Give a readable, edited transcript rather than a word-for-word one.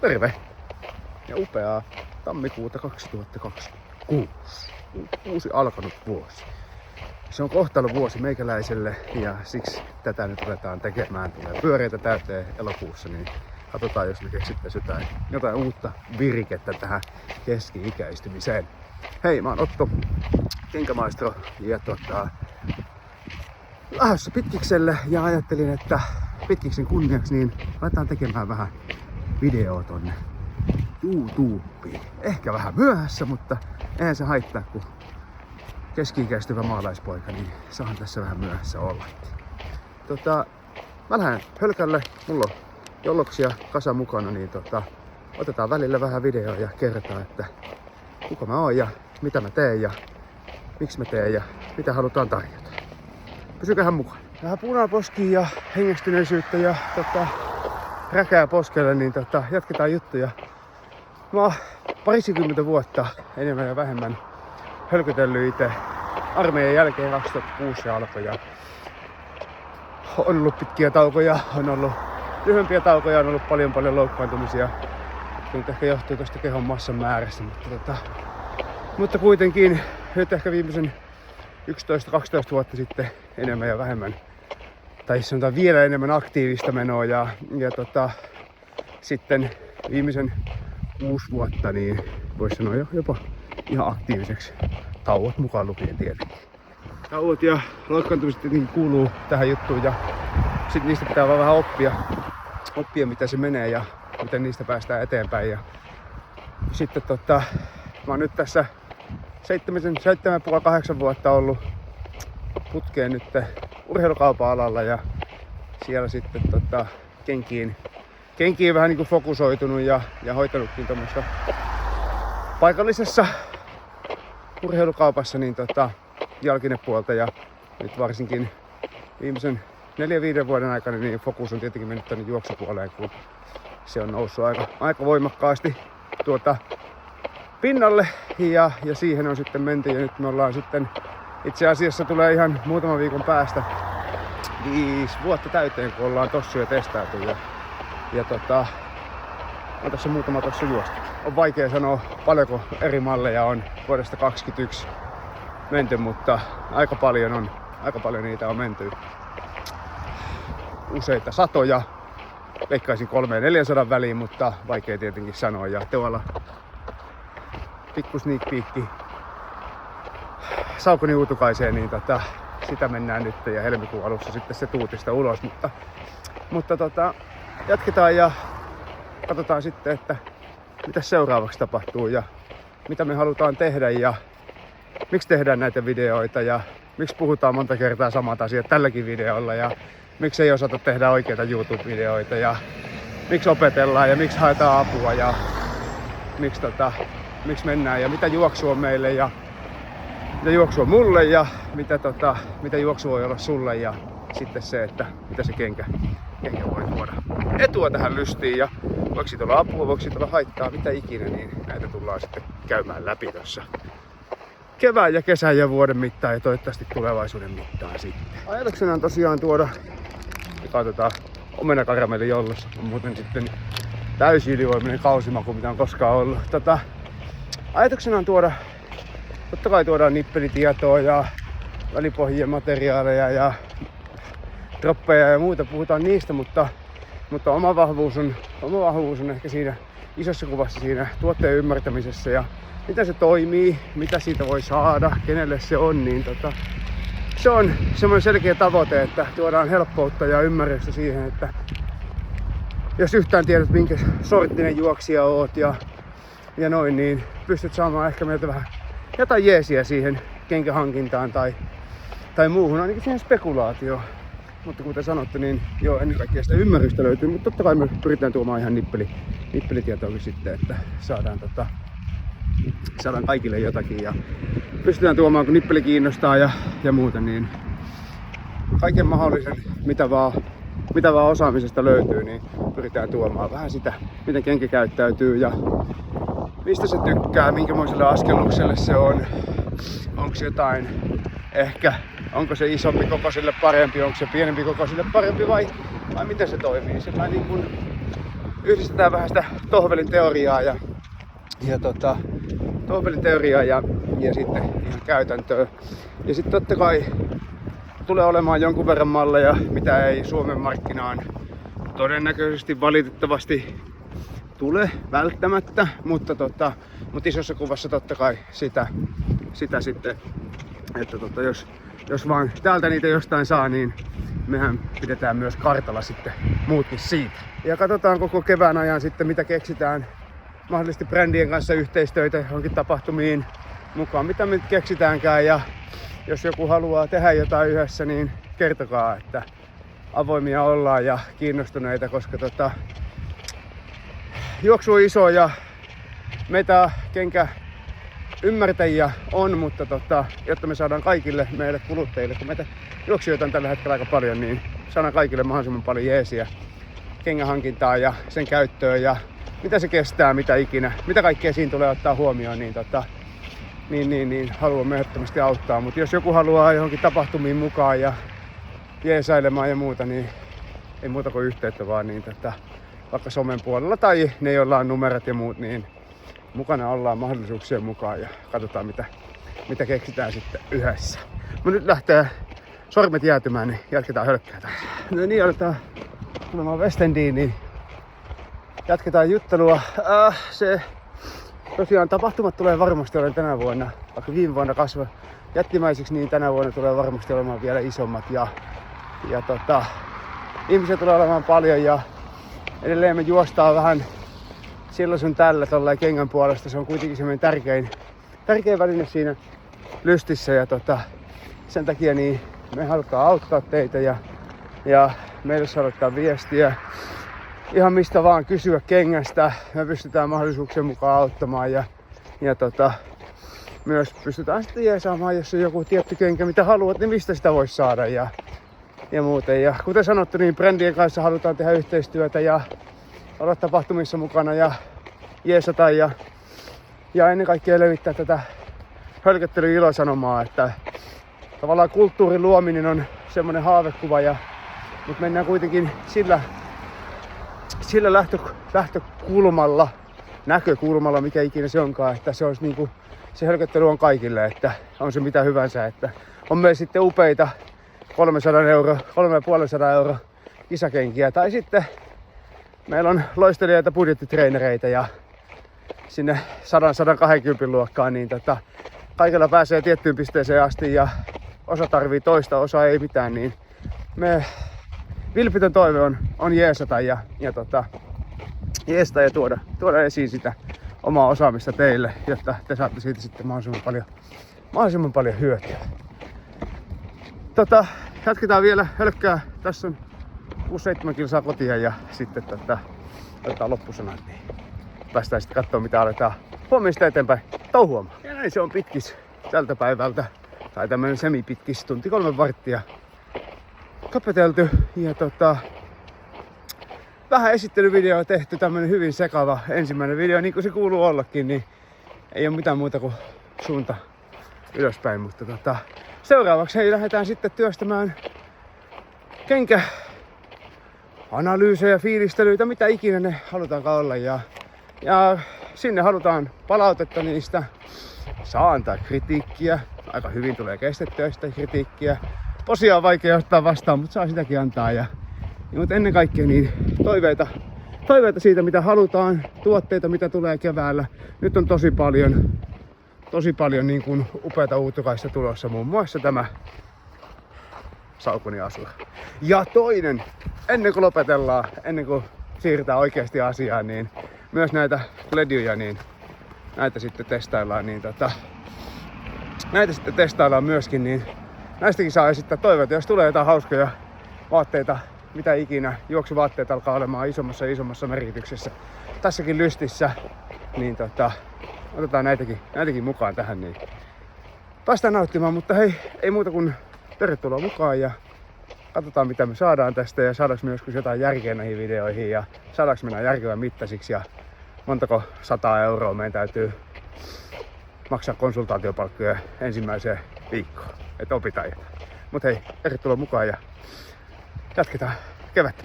Terve ja upeaa tammikuuta 2026. Uusi alkanut vuosi. Se on kohtalovuosi meikäläiselle ja siksi tätä nyt ruvetaan tekemään. Tulee pyöreitä täyteen elokuussa, niin katsotaan jos me keksittäisiin jotain uutta virikettä tähän keski-ikäistymiseen. Hei, mä oon Otto, kenkämaistro ja lähdössä Pitkikselle ja ajattelin, että Pitkiksen kunniaksi niin aletaan tekemään vähän videoa tonne YouTubeen. Ehkä vähän myöhässä, mutta eihän se haittaa, kun keski-ikäistyvä maalaispoika, niin saan tässä vähän myöhässä olla. Mä lähden hölkälle, mulla on jolloksia kasa mukana, niin otetaan välillä vähän videoa ja kerrotaan, että kuka mä oon ja mitä mä teen ja miksi mä teen ja mitä halutaan tarjota. Pysykähän mukaan. Vähän punaposkia ja hengästyneisyyttä ja räkää poskelle, niin jatketaan juttuja. Mä oon parisikymmentä vuotta enemmän ja vähemmän hölkytellyt itse armeijan jälkeen 2006 se alkoi ja on ollut pitkiä taukoja, on ollut lyhyempiä taukoja, on ollut paljon loukkaantumisia. Nyt ehkä johtuu tuosta kehon massan määrästä, mutta kuitenkin nyt ehkä viimeisen 11-12 vuotta sitten enemmän ja vähemmän, tai sanotaan vielä enemmän aktiivista menoa ja sitten viimeisen 6 vuotta niin voisi sanoa jopa ihan aktiiviseksi, tauot mukaan lukien tietenkin. Tauot ja loukkaantumiset tietenkin kuuluu tähän juttuun ja sitten niistä pitää vaan vähän oppia mitä se menee ja miten niistä päästään eteenpäin. Ja sitten mä oon nyt tässä 7,5-8 vuotta ollut putkeen nyt urheilukaupan alalla ja siellä sitten kenkiin vähän niinku fokusoitunut ja hoitanutkin tuommoista paikallisessa urheilukaupassa niin jalkinepuolta ja nyt varsinkin viimeisen 4-5 vuoden aikana niin fokus on tietenkin mennyt tänne juoksupuoleen, kun se on noussut aika voimakkaasti pinnalle ja siihen on sitten menty ja nyt me ollaan sitten itse asiassa tulee ihan muutaman viikon päästä 5 vuotta täyteen, kun ollaan tossuja testailtu ja on tässä muutama tossu juosta. On vaikea sanoa paljonko eri malleja on vuodesta 2021 menty, mutta aika paljon niitä on menty. Useita satoja, veikkaisin 300-400 väliin, mutta vaikea tietenkin sanoa. Ja tuolla pikku sneak peekki Saukoni Uutukaiseen, niin sitä mennään nyt ja helmikuun alussa sitten se tuutista ulos. Mutta jatketaan ja katsotaan sitten, että mitä seuraavaksi tapahtuu ja mitä me halutaan tehdä ja miksi tehdään näitä videoita ja miksi puhutaan monta kertaa samat asiat tälläkin videolla ja miksi ei osata tehdä oikeita YouTube-videoita ja miksi opetellaan ja miksi haetaan apua ja miksi mennään ja mitä juoksu on meille ja mitä juoksu on mulle ja mitä juoksu voi olla sulle ja sitten se, että mitä se kenkä voi tuoda etua tähän lystiin ja voiko siitä olla apua, voiko siitä olla haittaa, mitä ikinä, niin näitä tullaan sitten käymään läpi tuossa kevään ja kesän ja vuoden mittaan ja toivottavasti tulevaisuuden mittaan sitten. Ajatuksena on tosiaan tuoda, katsotaan, omenakaramelli jollossa, on muuten sitten täysin ylivoimainen kausimaku, mitä on koskaan ollut. Ajatuksena on tuoda, totta kai tuodaan nippelitietoa ja välipohjien materiaaleja ja droppeja ja muuta, puhutaan niistä, mutta oma vahvuus on ehkä siinä isossa kuvassa siinä tuotteen ymmärtämisessä ja miten se toimii, mitä siitä voi saada, kenelle se on, niin se on semmoinen selkeä tavoite, että tuodaan helppoutta ja ymmärrystä siihen, että jos yhtään tiedät minkä sorttinen juoksija oot ja noin, niin pystyt saamaan ehkä meiltä vähän jotain jeesiä siihen kenkähankintaan tai muuhun, ainakin siihen spekulaatioon. Mutta kuten sanottu, niin joo, ennen kaikkea sitä ymmärrystä löytyy, mutta totta kai me pyritään tuomaan ihan nippelitietoakin sitten, että saadaan kaikille jotakin ja pystytään tuomaan, kun nippeli kiinnostaa ja muuta, niin kaiken mahdollisen, mitä vaan osaamisesta löytyy, niin pyritään tuomaan vähän sitä, miten kenkä käyttäytyy ja mistä se tykkää, minkämoiselle askellukselle se on, onko jotain ehkä, onko se isompi kokoisille parempi, onko se pienempi kokoisille parempi vai miten se toimii. Sellainen niin kuin yhdistetään vähän sitä Tohvelin teoriaa ja sitten ihan käytäntöön. Ja sitten totta kai tulee olemaan jonkun verran malleja, mitä ei Suomen markkinaan todennäköisesti valitettavasti tule välttämättä, mutta isossa kuvassa totta kai sitä sitten, että jos vaan täältä niitä jostain saa, niin mehän pidetään myös kartalla sitten muutkin siitä. Ja katsotaan koko kevään ajan sitten, mitä keksitään mahdollisesti brändien kanssa yhteistyötä johonkin tapahtumiin mukaan, mitä me nyt keksitäänkään. Ja jos joku haluaa tehdä jotain yhdessä, niin kertokaa, että avoimia ollaan ja kiinnostuneita, koska juoksu on iso ja meitä ymmärtäjiä on, mutta jotta me saadaan kaikille meille kuluttajille, kun meitä juoksijoita on tällä hetkellä aika paljon, niin saadaan kaikille mahdollisimman paljon jeesiä kengänhankintaa ja sen käyttöön ja mitä se kestää, mitä ikinä, mitä kaikkea siinä tulee ottaa huomioon, niin haluamme ehdottomasti auttaa. Mutta jos joku haluaa johonkin tapahtumiin mukaan ja jeesailemaan ja muuta, niin ei muuta kuin yhteyttä vaan, niin vaikka somen puolella tai ne, joilla on numerot ja muut, niin mukana ollaan mahdollisuuksien mukaan ja katsotaan mitä keksitään sitten yhdessä. Mutta nyt lähtee sormet jäätymään, niin jatketaan hölkkää taas. No niin, aletaan tulemaan Westendiin, niin jatketaan juttelua. Tosiaan tapahtumat tulee varmasti olemaan tänä vuonna, vaikka viime vuonna kasvoi jättimäisiksi, niin tänä vuonna tulee varmasti olemaan vielä isommat ja ihmisiä tulee olemaan paljon ja edelleen me juostaan vähän silloin sun tällä tolleen kengän puolesta. Se on kuitenkin semmoinen tärkein väline siinä lystissä ja sen takia niin me halutaan auttaa teitä ja meille saadaan viestiä ihan mistä vaan kysyä kengästä. Me pystytään mahdollisuuksien mukaan auttamaan ja myös pystytään sitten jeesaamaan, jos on joku tietty kenkä mitä haluat, niin mistä sitä voisi saada ja muuten. Ja kuten sanottu, niin brändien kanssa halutaan tehdä yhteistyötä ja olla tapahtumissa mukana ja jeesata ja ennen kaikkea levittää tätä hölköttelyn ilosanomaa, että tavallaan kulttuurin luominen on semmoinen haavekuva, mutta mennään kuitenkin sillä lähtökulmalla, näkökulmalla, mikä ikinä se onkaan, että se olisi niinku, se hölköttely on kaikille, että on se mitä hyvänsä, että on meillä sitten upeita 350 € kisakenkiä tai sitten meillä on loistelijoita budjettitreenereitä ja sinne 100-120 luokkaan, niin kaikilla pääsee tiettyyn pisteeseen asti ja osa tarvii toista, osa ei mitään, niin me vilpitön toive on jeesata ja tuoda esiin sitä omaa osaamista teille, jotta te saatte siitä sitten mahdollisimman paljon hyötyä. Jatketaan vielä hölkkää. Tässä on 6-7 kilsaa kotia ja sitten otetaan loppusanat, niin päästään sitten katsomaan mitä aletaan huomista eteenpäin touhuamaan. Ja näin se on pitkis tältä päivältä, tai tämmönen semipitkis, tunti 3 varttia kapeteltu ja vähän esittelyvideo tehty, tämmönen hyvin sekava ensimmäinen video, niin kuin se kuuluu ollakin, niin ei ole mitään muuta kuin suunta ylöspäin, mutta seuraavaksi lähdetään sitten työstämään kenkäanalyysejä, fiilistelyitä, mitä ikinä ne halutaankaan olla ja sinne halutaan palautetta niistä, saa antaa kritiikkiä, aika hyvin tulee kestettyä sitä kritiikkiä. Posia on vaikea ottaa vastaan, mutta saa sitäkin antaa. Mutta ennen kaikkea niin toiveita siitä, mitä halutaan, tuotteita, mitä tulee keväällä. Nyt on tosi paljon niin kuin upeata uutukaista tulossa, muun muassa tämä Saucony Azure. Ja toinen, ennen kuin lopetellaan, ennen kuin siirrytään oikeasti asiaan, niin myös näitä ledjuja, niin näitä sitten testaillaan, näitä sitten testaillaan myöskin, niin näistäkin saa esittää toiveita, jos tulee jotain hauskoja vaatteita, mitä ikinä, juoksuvaatteet alkaa olemaan isommassa merkityksessä tässäkin lystissä, niin otetaan näitäkin mukaan tähän, niin päästään nauttimaan, mutta hei, ei muuta kuin tervetuloa mukaan ja katsotaan mitä me saadaan tästä ja saadaanko me joskus jotain järkeä näihin videoihin ja saadaanko mennä järkevän mittaisiksi ja montako 100 € meidän täytyy maksaa konsultaatiopalkkoja ensimmäiseen viikkoon, että opitaan jotain. Mut hei, tervetuloa mukaan ja jatketaan kevättä.